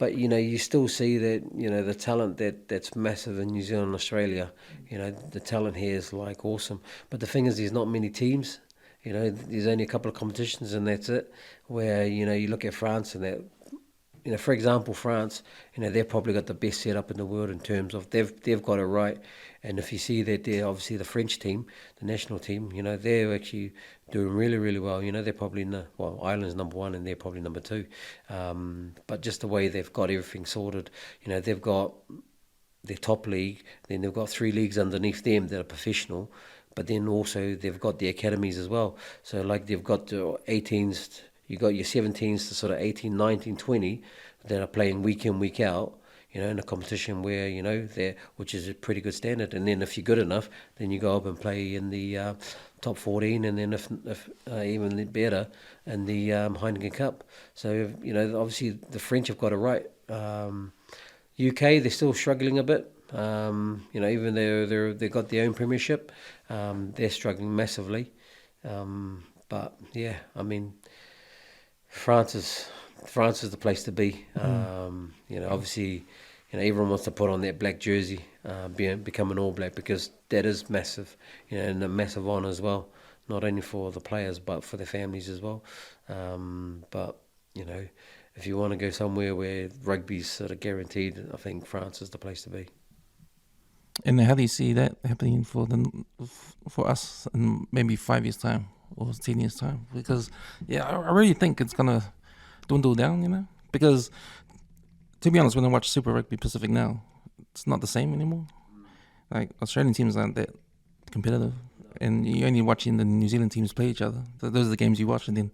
But, you still see that, the talent that's massive in New Zealand and Australia. The talent here is like awesome. But the thing is, there's not many teams. There's only a couple of competitions and that's it. Where, you look at France and that, for example, France, they've probably got the best setup in the world in terms of they've got it right. And if you see that they're obviously the French team, the national team, they're actually doing really, really well. They're probably, Ireland's number one and they're probably number two. But just the way they've got everything sorted, they've got their top league, then they've got 3 leagues underneath them that are professional, but then also they've got the academies as well. So like they've got the 18s, you got your 17s to sort of 18, 19, 20 that are playing week in, week out, in a competition where, which is a pretty good standard. And then if you're good enough, then you go up and play in the top 14, and then if even better, in the Heineken Cup. So, obviously the French have got it right. UK, they're still struggling a bit. Even though they've got their own premiership, they're struggling massively. But yeah, I mean, France is the place to be. Obviously, everyone wants to put on that black jersey, become an All Black, because that is massive, and a massive honour as well, not only for the players but for their families as well. But if you want to go somewhere where rugby's sort of guaranteed, I think France is the place to be. And how do you see that happening for us in maybe 5 years' time or 10 years' time? Because, I really think it's going to dwindle down, Because, to be honest, when I watch Super Rugby Pacific now, it's not the same anymore. Like, Australian teams aren't that competitive. And you're only watching the New Zealand teams play each other. Those are the games you watch, and then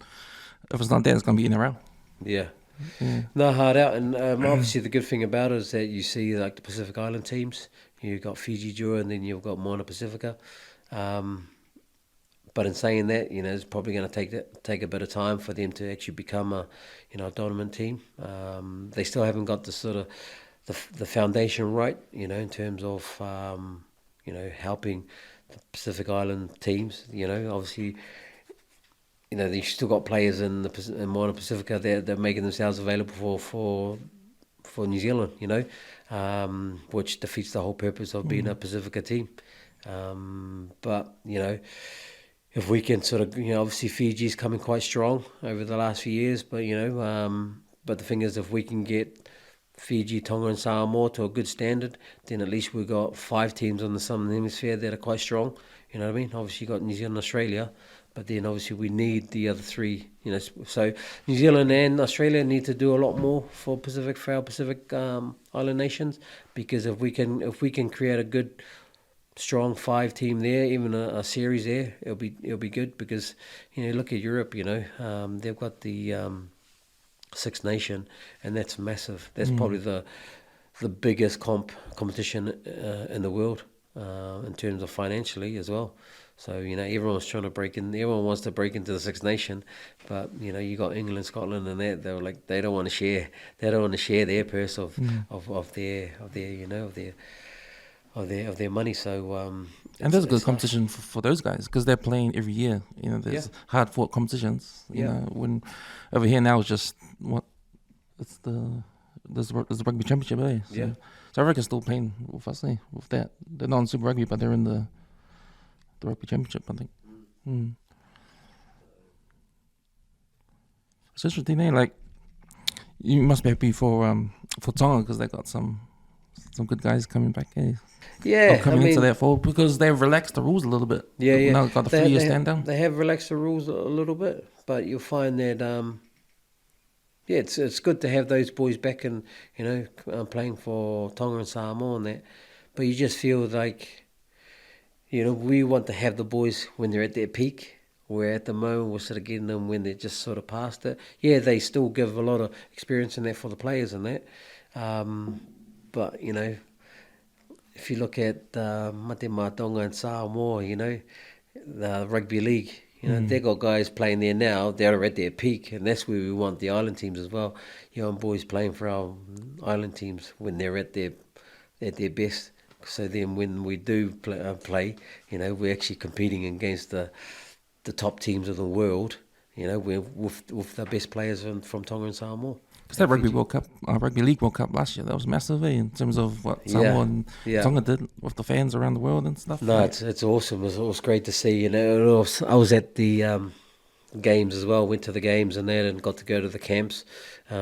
if it's not that, it's going to be in a row. Yeah. No, hard out. And obviously the good thing about it is that you see like the Pacific Island teams. You've got Fiji Jura, and then you've got Moana Pacifica. But in saying that, it's probably going to take a bit of time for them to actually become a dominant team. They still haven't got the sort of the foundation right, in terms of helping the Pacific Island teams. Obviously, they've still got players in Moana Pacifica. They're making themselves available for New Zealand. Which defeats the whole purpose of being a Pacifica team. But if we can sort of, obviously Fiji's coming quite strong over the last few years, but but the thing is, if we can get Fiji, Tonga and Samoa to a good standard, then at least we've got 5 teams on the Southern Hemisphere that are quite strong. You know what I mean? Obviously you've got New Zealand, Australia, but then obviously we need the other 3. So New Zealand and Australia need to do a lot more for our Pacific Island nations, because if we can create a good, strong 5 team there, even a series there, it'll be good. Because look at Europe, they've got the Six Nation, and that's massive. That's probably the biggest competition in the world in terms of financially as well. So everyone's trying to break in. Everyone wants to break into the Six Nation, but you got England, Scotland, and that they're like they don't want to share. They don't want to share their purse of their money. So and there's a good competition for those guys, because they're playing every year. There's hard fought competitions. When over here now it's just there's the rugby championship, eh? So South Africa's still playing with us, with that. They're not in Super Rugby, but they're in the rugby championship, I think. It's interesting, eh? Like, you must be happy for Tonga, because they got some good guys coming back, eh? Yeah, into that fold, because they've relaxed the rules a little bit. Yeah. Now got the 3-year stand down. They have relaxed the rules a little bit, but you'll find that it's good to have those boys back and playing for Tonga and Samoa and that. But you just feel like we want to have the boys when they're at their peak, where at the moment we're sort of getting them when they're just sort of past it. Yeah, they still give a lot of experience in that for the players and that. But if you look at Mate Tonga and Samoa, the rugby league, they've got guys playing there now. They're at their peak, and that's where we want the island teams as well. Young boys playing for our island teams when they're at their best. So then when we do play, we're actually competing against the top teams of the world, we're with the best players from Tonga and Samoa. Because that Rugby League World Cup last year, that was massive, in terms of what Samoa and Tonga did with the fans around the world and stuff. No, it's awesome. It was great to see. I was at the games as well. Went to the games and that, and got to go to the camps,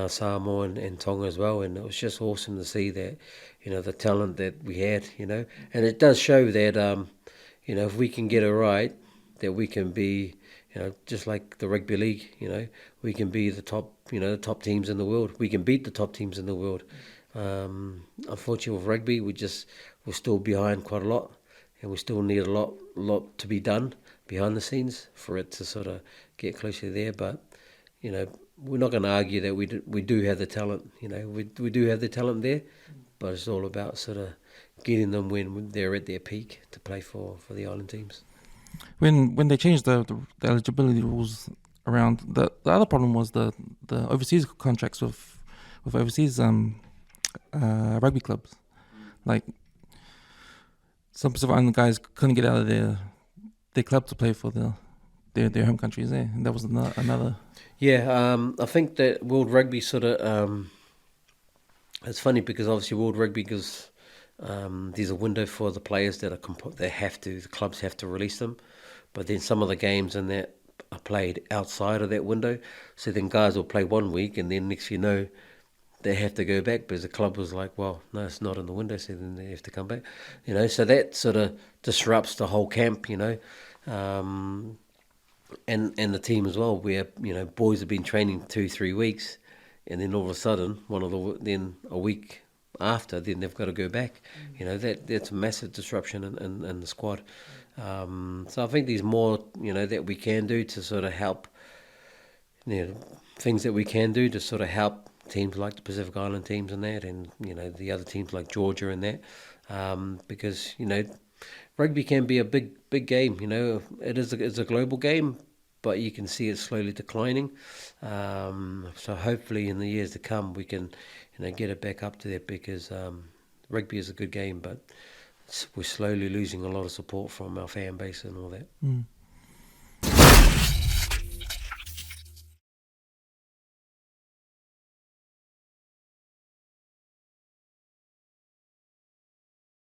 Samoa and Tonga as well. And it was just awesome to see that, the talent that we had. And it does show that, if we can get it right, that we can be, just like the rugby league. We can be the top, the top teams in the world. We can beat the top teams in the world. Unfortunately, with rugby, we're still behind quite a lot, and we still need a lot to be done behind the scenes for it to sort of get closer there. But we're not going to argue that we do have the talent. We do have the talent there, but it's all about sort of getting them when they're at their peak to play for the island teams. When they changed the eligibility rules around, the other problem was the overseas contracts with overseas rugby clubs. Like, some Pacific Island guys couldn't get out of their club to play for their home countries there. And that was another. Yeah, I think that World Rugby sort of it's funny because obviously World Rugby gives there's a window for the players that the clubs have to release them, but then some of the games in that are played outside of that window. So then guys will play 1 week, and then next they have to go back because the club was like, well, no, it's not in the window, so then they have to come back. So that sort of disrupts the whole camp, and the team as well, where boys have been training 2-3 weeks, and then all of a sudden then a week after, then they've got to go back. That's a massive disruption in the squad. So I think there's more that we can do to sort of help. Things that we can do to sort of help teams like the Pacific Island teams and that, and the other teams like Georgia and that, because rugby can be a big game. It's a global game, but you can see it slowly declining. So hopefully in the years to come we can get it back up to that, because rugby is a good game, but we're slowly losing a lot of support from our fan base and all that.